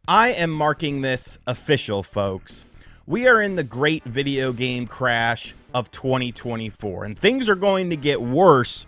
I am marking this official, folks. We are in the great video game crash of 2024, and things are going to get worse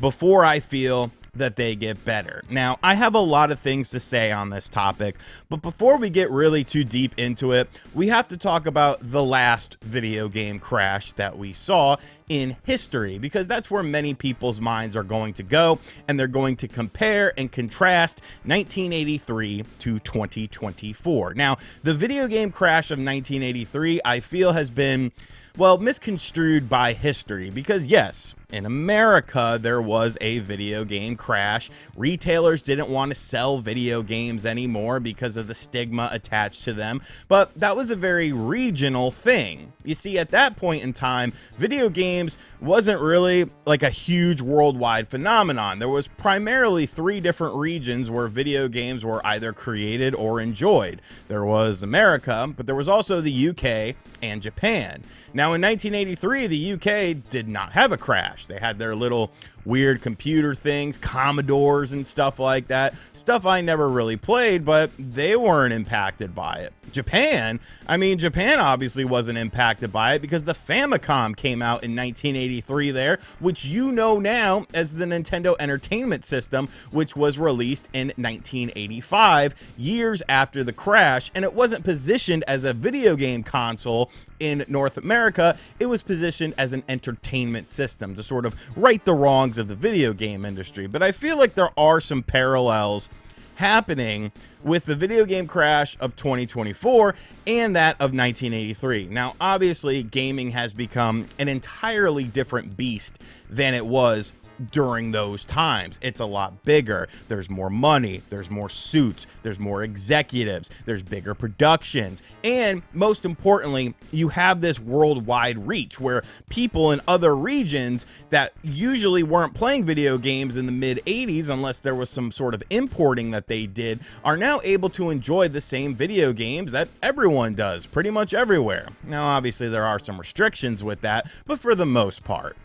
before I feel that they get better. Now, I have a lot of things to say on this topic, but before we get really too deep into it, we have to talk about the last video game crash that we saw in history, because that's where many people's minds are going to go, and they're going to compare and contrast 1983 to 2024. Now, the video game crash of 1983, I feel, has been, well, misconstrued by history, because yes, in America, there was a video game crash. Retailers didn't want to sell video games anymore because of the stigma attached to them, but that was a very regional thing. You see, at that point in time, video games wasn't really like a huge worldwide phenomenon. There was primarily 3 different regions where video games were either created or enjoyed. There was America, but there was also the UK and Japan. Now, in 1983, the UK did not have a crash. They had their little weird computer things, Commodores and stuff like that. Stuff I never really played, but they weren't impacted by it. Japan obviously wasn't impacted by it because the Famicom came out in 1983 there, which you know now as the Nintendo Entertainment System, which was released in 1985, years after the crash, and it wasn't positioned as a video game console in North America. It was positioned as an entertainment system to sort of right the wrongs of the video game industry. But I feel like there are some parallels happening with the video game crash of 2024 and that of 1983. Now, obviously, gaming has become an entirely different beast than it was during those times. It's a lot bigger. There's more money, there's more suits, there's more executives, there's bigger productions, and most importantly, you have this worldwide reach where people in other regions that usually weren't playing video games in the mid 80s unless there was some sort of importing that they did, are now able to enjoy the same video games that everyone does pretty much everywhere. Now, obviously, there are some restrictions with that, but for the most part,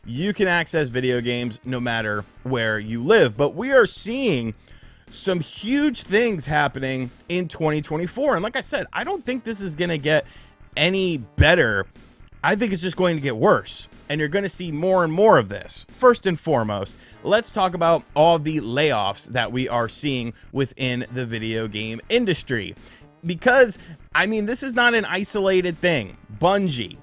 you can access video games no matter where you live. But we are seeing some huge things happening in 2024. And like I said, I don't think this is going to get any better. I think it's just going to get worse. And you're going to see more and more of this. First and foremost, let's talk about all the layoffs that we are seeing within the video game industry. Because, this is not an isolated thing. Bungie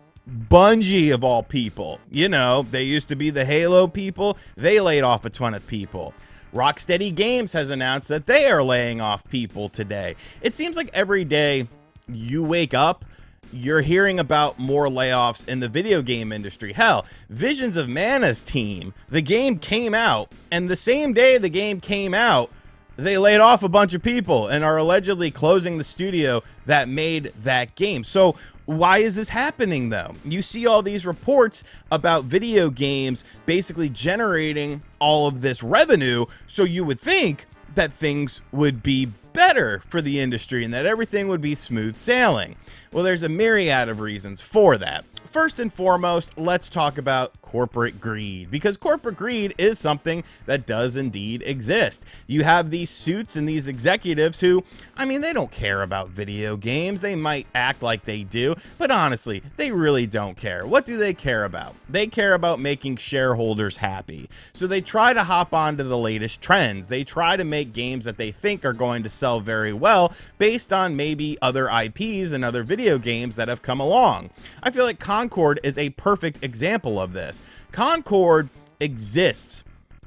of all people, they used to be the Halo people. They laid off a ton of people. Rocksteady Games has announced that they are laying off people today. It seems like every day you wake up, you're hearing about more layoffs in the video game industry. Hell, Visions of Mana's team, the game came out, and the same day the game came out, they laid off a bunch of people and are allegedly closing the studio that made that game. So why is this happening, though? You see all these reports about video games basically generating all of this revenue, so you would think that things would be better for the industry and that everything would be smooth sailing. Well, there's a myriad of reasons for that. First and foremost, let's talk about corporate greed, because corporate greed is something that does indeed exist. You have these suits and these executives who, they don't care about video games. They might act like they do, but honestly, they really don't care. What do they care about? They care about making shareholders happy. So they try to hop onto the latest trends. They try to make games that they think are going to sell very well based on maybe other IPs and other video games that have come along. I feel like Concord is a perfect example of this. Concord exists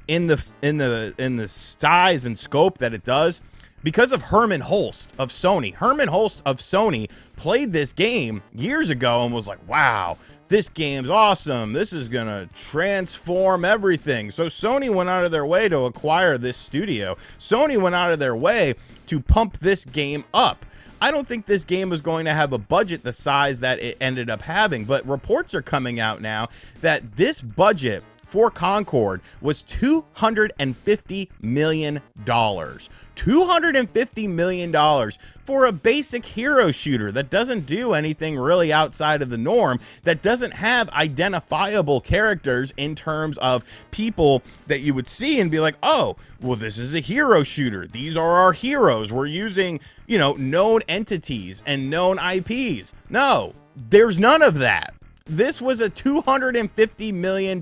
in the size and scope that it does because of Hermen Hulst of Sony. Hermen Hulst of Sony played this game years ago and was like, wow, this game's awesome. This is going to transform everything. So Sony went out of their way to acquire this studio. Sony went out of their way to pump this game up. I don't think this game was going to have a budget the size that it ended up having, but reports are coming out now that this budget for Concord was $250 million. $250 million for a basic hero shooter that doesn't do anything really outside of the norm, that doesn't have identifiable characters in terms of people that you would see and be like, oh, well, this is a hero shooter. These are our heroes. We're using, you know, known entities and known IPs. No, there's none of that. This was a $250 million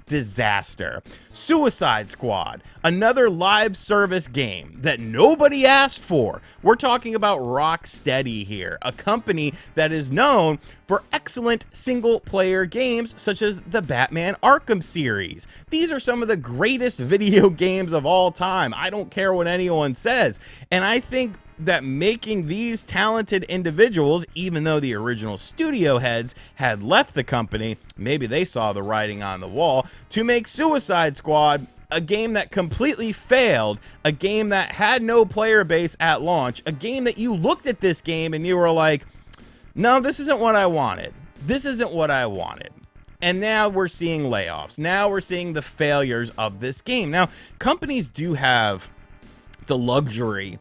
disaster. Suicide Squad, another live service game that nobody asked for. We're talking about Rocksteady here, a company that is known for excellent single-player games such as the Batman Arkham series. These are some of the greatest video games of all time. I don't care what anyone says. And I think that making these talented individuals, even though the original studio heads had left the company, maybe they saw the writing on the wall, to make Suicide Squad a game that completely failed, a game that had no player base at launch, a game that you looked at this game and you were like, no, this isn't what I wanted. This isn't what I wanted. And now we're seeing layoffs. Now we're seeing the failures of this game. Now, companies do have the luxury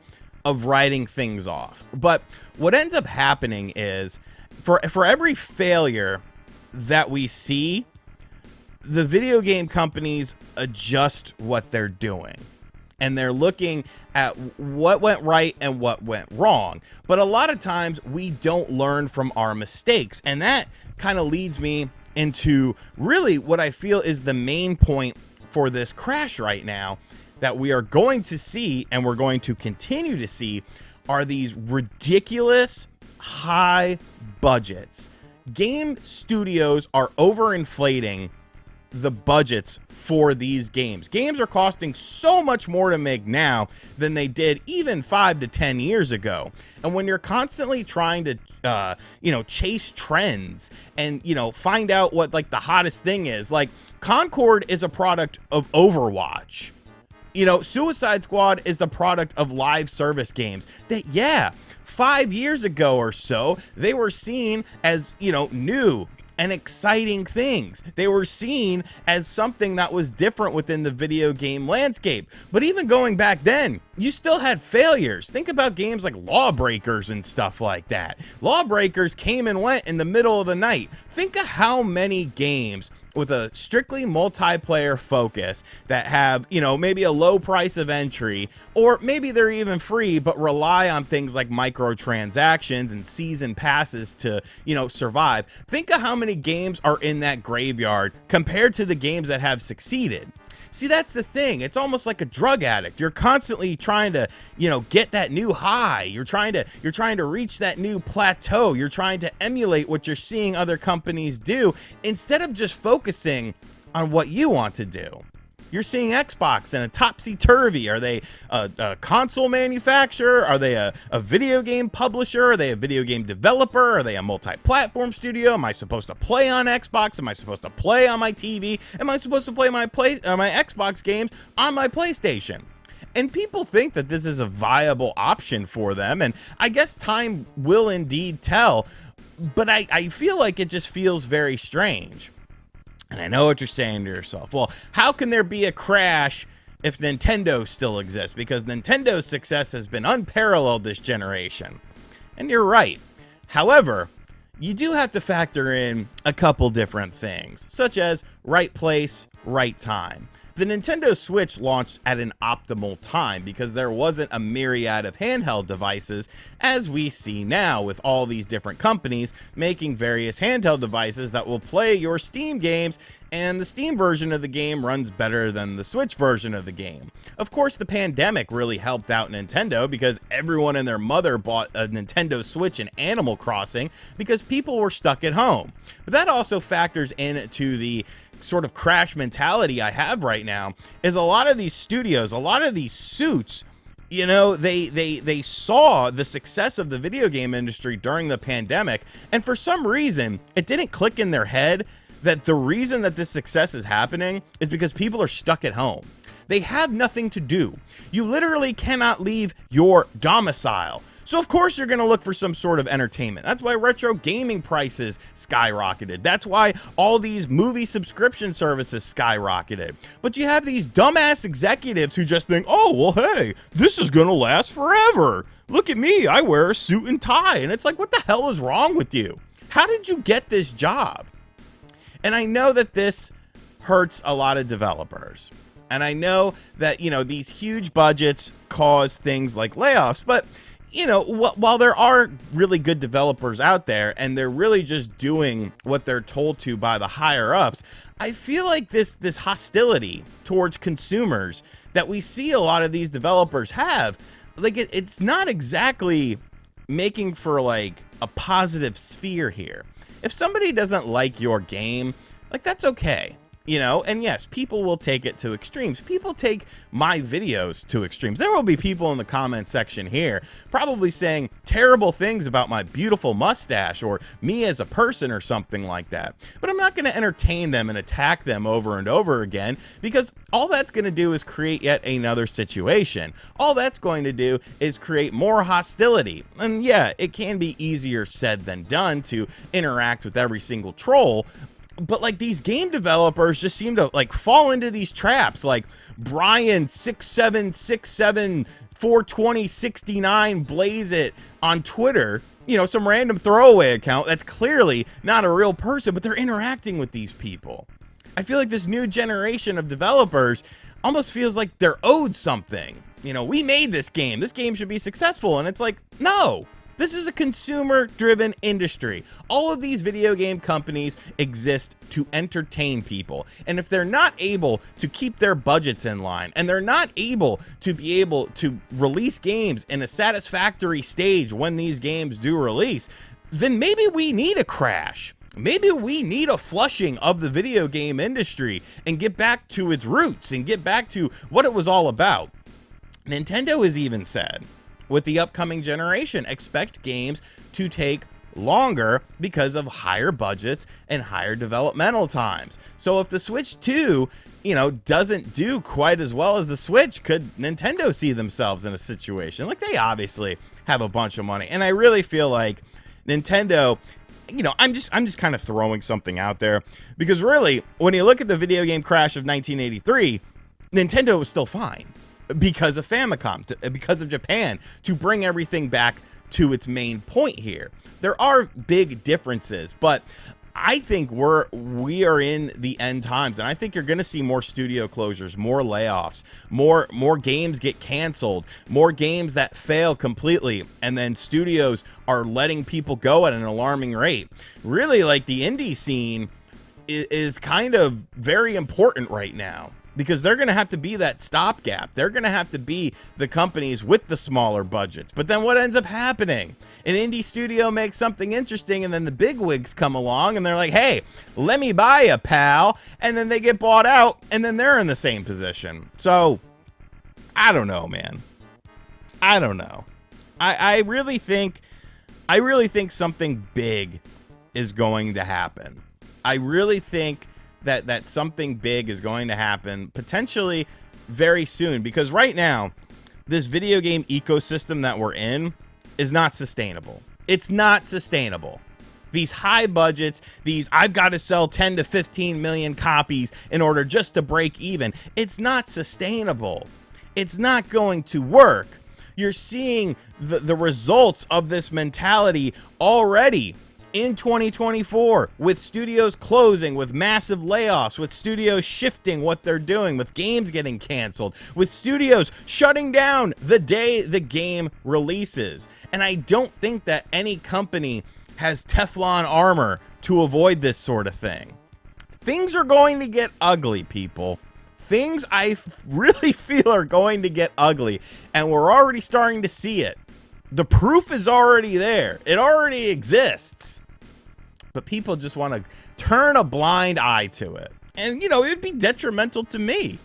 of writing things off. But what ends up happening is for every failure that we see, the video game companies adjust what they're doing. And they're looking at what went right and what went wrong. But a lot of times we don't learn from our mistakes. And that kind of leads me into really what I feel is the main point for this crash right now, that we are going to see and we're going to continue to see are these ridiculous high budgets. Game studios are overinflating the budgets for these games. Games are costing so much more to make now than they did even 5 to 10 years ago. And when you're constantly trying to, chase trends and, find out what like the hottest thing is, like Concord is a product of Overwatch. Suicide Squad is the product of live service games that, 5 years ago or so, they were seen as, new and exciting things. They were seen as something that was different within the video game landscape. But even going back then, you still had failures. Think about games like Lawbreakers and stuff like that. Lawbreakers came and went in the middle of the night. Think of how many games with a strictly multiplayer focus that have, maybe a low price of entry, or maybe they're even free, but rely on things like microtransactions and season passes to, survive. Think of how many games are in that graveyard compared to the games that have succeeded. See, that's the thing. It's almost like a drug addict. You're constantly trying to, get that new high. You're trying to reach that new plateau. You're trying to emulate what you're seeing other companies do instead of just focusing on what you want to do. You're seeing Xbox in a topsy-turvy. Are they a console manufacturer? Are they a video game publisher? Are they a video game developer? Are they a multi-platform studio? Am I supposed to play on Xbox? Am I supposed to play on my TV? Am I supposed to play my Xbox games on my PlayStation? And people think that this is a viable option for them, and I guess time will indeed tell, but I feel like it just feels very strange. And I know what you're saying to yourself. Well, how can there be a crash if Nintendo still exists? Because Nintendo's success has been unparalleled this generation. And you're right. However, you do have to factor in a couple different things, such as right place, right time. The Nintendo Switch launched at an optimal time because there wasn't a myriad of handheld devices as we see now, with all these different companies making various handheld devices that will play your Steam games, and the Steam version of the game runs better than the Switch version of the game. Of course, the pandemic really helped out Nintendo because everyone and their mother bought a Nintendo Switch and Animal Crossing because people were stuck at home. But that also factors into the sort of crash mentality I have right now, is a lot of these studios, a lot of these suits, they saw the success of the video game industry during the pandemic, and for some reason it didn't click in their head that the reason that this success is happening is because people are stuck at home. They have nothing to do. You literally cannot leave your domicile. So of course you're going to look for some sort of entertainment. That's why retro gaming prices skyrocketed. That's why all these movie subscription services skyrocketed. But you have these dumbass executives who just think, oh, well, hey, this is going to last forever. Look at me, I wear a suit and tie. And it's like, what the hell is wrong with you? How did you get this job? And I know that this hurts a lot of developers. And I know that, these huge budgets cause things like layoffs, but while there are really good developers out there and they're really just doing what they're told to by the higher ups, I feel like this hostility towards consumers that we see a lot of these developers have, like it's not exactly making for like a positive sphere here. If somebody doesn't like your game, like that's okay. And yes, people will take it to extremes. People take my videos to extremes. There will be people in the comment section here probably saying terrible things about my beautiful mustache or me as a person or something like that. But I'm not going to entertain them and attack them over and over again, because all that's going to do is create yet another situation. All that's going to do is create more hostility. And yeah, it can be easier said than done to interact with every single troll. But like these game developers just seem to like fall into these traps, like Brian 6767 42069 Blaze It on Twitter, some random throwaway account that's clearly not a real person, but they're interacting with these people. I feel like this new generation of developers almost feels like they're owed something. We made this game should be successful. And it's like, no. This is a consumer-driven industry. All of these video game companies exist to entertain people. And if they're not able to keep their budgets in line, and they're not able to release games in a satisfactory stage when these games do release, then maybe we need a crash. Maybe we need a flushing of the video game industry and get back to its roots and get back to what it was all about. Nintendo has even said, with the upcoming generation, expect games to take longer because of higher budgets and higher developmental times. So if the Switch 2, doesn't do quite as well as the Switch, could Nintendo see themselves in a situation? Like, they obviously have a bunch of money. And I really feel like Nintendo, I'm just kind of throwing something out there, because really, when you look at the video game crash of 1983, Nintendo was still fine. Because of Famicom, because of Japan, to bring everything back to its main point here. There are big differences, but I think we are in the end times, and I think you're going to see more studio closures, more layoffs, more games get canceled, more games that fail completely, and then studios are letting people go at an alarming rate. Really, like, the indie scene is kind of very important right now, because they're going to have to be that stopgap. They're going to have to be the companies with the smaller budgets. But then what ends up happening? An indie studio makes something interesting, and then the big wigs come along, and they're like, hey, let me buy you, pal. And then they get bought out, and then they're in the same position. So, I don't know, man. I don't know. I really think something big is going to happen. I really think that something big is going to happen potentially very soon, because right now this video game ecosystem that we're in is not sustainable. It's not sustainable. These high budgets, I've got to sell 10 to 15 million copies in order just to break even. It's not sustainable. It's not going to work. You're seeing the results of this mentality already in 2024, with studios closing, with massive layoffs, with studios shifting what they're doing, with games getting canceled, with studios shutting down the day the game releases. And I don't think that any company has Teflon armor to avoid this sort of thing. Things are going to get ugly, people. Things I really feel are going to get ugly, and we're already starting to see it. The proof is already there. It already exists. But people just want to turn a blind eye to it. And, it would be detrimental to me.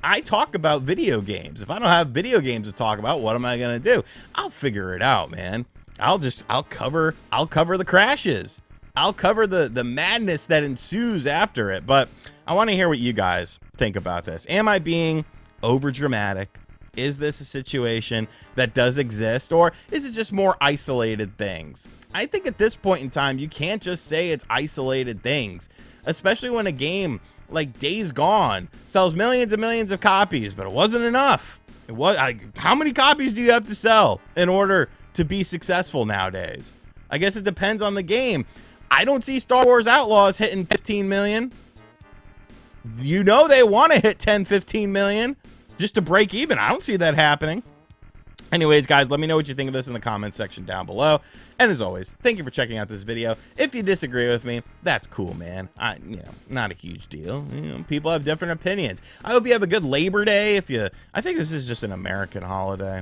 I talk about video games. If I don't have video games to talk about, what am I going to do? I'll figure it out, man. I'll cover the crashes. I'll cover the madness that ensues after it. But I want to hear what you guys think about this. Am I being over dramatic? Is this a situation that does exist, or is it just more isolated things? I think at this point in time, you can't just say it's isolated things, especially when a game like Days Gone sells millions and millions of copies, but it wasn't enough. It was how many copies do you have to sell in order to be successful nowadays? I guess it depends on the game. I don't see Star Wars Outlaws hitting 15 million. You know they want to hit 10, 15 million just to break even. I don't see that happening. Anyways, guys, let me know what you think of this in the comments section down below. And as always, thank you for checking out this video. If you disagree with me, that's cool, man. Not a huge deal. People have different opinions. I hope you have a good Labor Day. I think this is just an American holiday.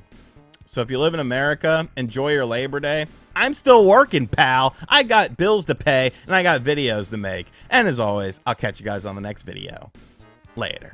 So if you live in America, enjoy your Labor Day. I'm still working, pal. I got bills to pay, and I got videos to make. And as always, I'll catch you guys on the next video. Later.